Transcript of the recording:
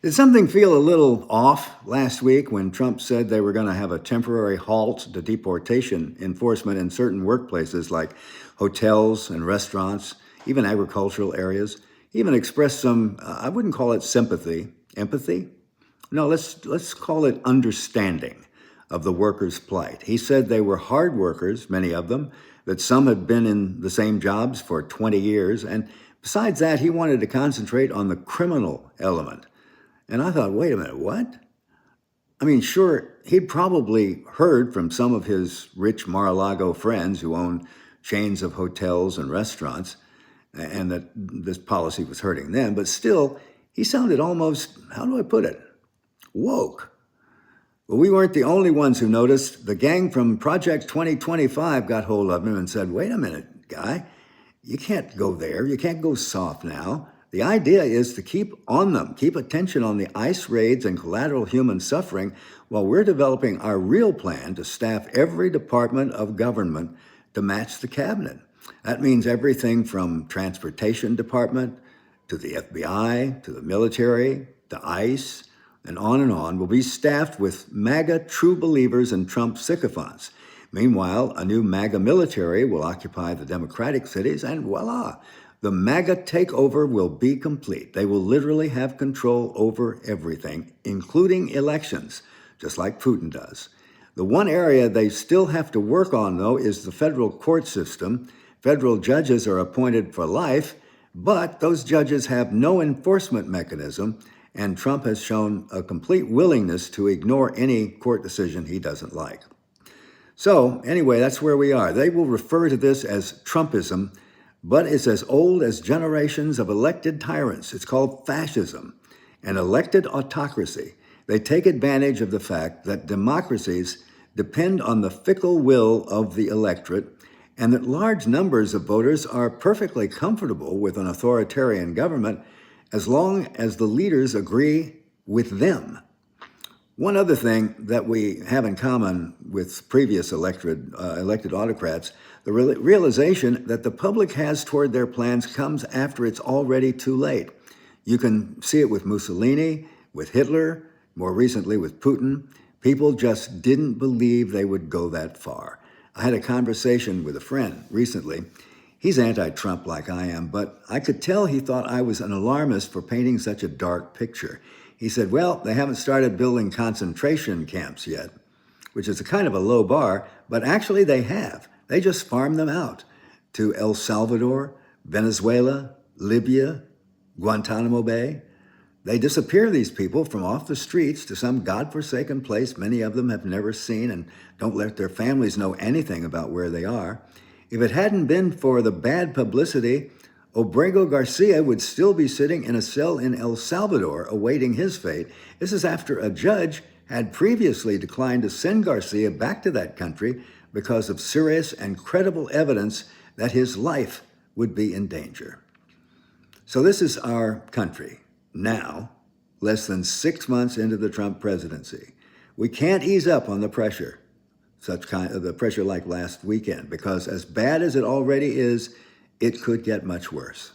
Did something feel a little off last week when Trump said they were going to have a temporary halt to deportation enforcement in certain workplaces like hotels and restaurants, even agricultural areas? He even expressed some, I wouldn't call it sympathy, empathy. No, let's call it understanding of the workers' plight. He said they were hard workers, many of them, that some had been in the same jobs for 20 years, and besides that, he wanted to concentrate on the criminal element. And I thought, wait a minute, what? I mean, sure, he'd probably heard from some of his rich Mar-a-Lago friends who own chains of hotels and restaurants, and that this policy was hurting them, but still, he sounded almost, how do I put it, woke. Well, we weren't the only ones who noticed. The gang from Project 2025 got hold of him and said, wait a minute, guy, you can't go there. You can't go soft now. The idea is to keep on them, keep attention on the ICE raids and collateral human suffering while we're developing our real plan to staff every department of government to match the cabinet. That means everything from transportation department to the FBI, to the military, to ICE, and on will be staffed with MAGA true believers and Trump sycophants. Meanwhile, a new MAGA military will occupy the Democratic cities, and voila, the MAGA takeover will be complete. They will literally have control over everything, including elections, just like Putin does. The one area they still have to work on, though, is the federal court system. Federal judges are appointed for life, but those judges have no enforcement mechanism, and Trump has shown a complete willingness to ignore any court decision he doesn't like. So anyway, that's where we are. They will refer to this as Trumpism, but it's as old as generations of elected tyrants. It's called fascism, an elected autocracy. They take advantage of the fact that democracies depend on the fickle will of the electorate, and that large numbers of voters are perfectly comfortable with an authoritarian government as long as the leaders agree with them. One other thing that we have in common with previous elected autocrats, the realization that the public has toward their plans comes after it's already too late. You can see it with Mussolini, with Hitler, more recently with Putin. People just didn't believe they would go that far. I had a conversation with a friend recently. He's anti-Trump like I am, but I could tell he thought I was an alarmist for painting such a dark picture. He said, well, they haven't started building concentration camps yet, which is a kind of a low bar, but actually they have. They just farm them out to El Salvador, Venezuela, Libya, Guantanamo Bay. They disappear these people from off the streets to some godforsaken place many of them have never seen and don't let their families know anything about where they are. If it hadn't been for the bad publicity, Obrego Garcia would still be sitting in a cell in El Salvador awaiting his fate. This is after a judge had previously declined to send Garcia back to that country because of serious and credible evidence that his life would be in danger. So this is our country now, less than 6 months into the Trump presidency. We can't ease up on the pressure. The pressure like last weekend, because as bad as it already is, it could get much worse.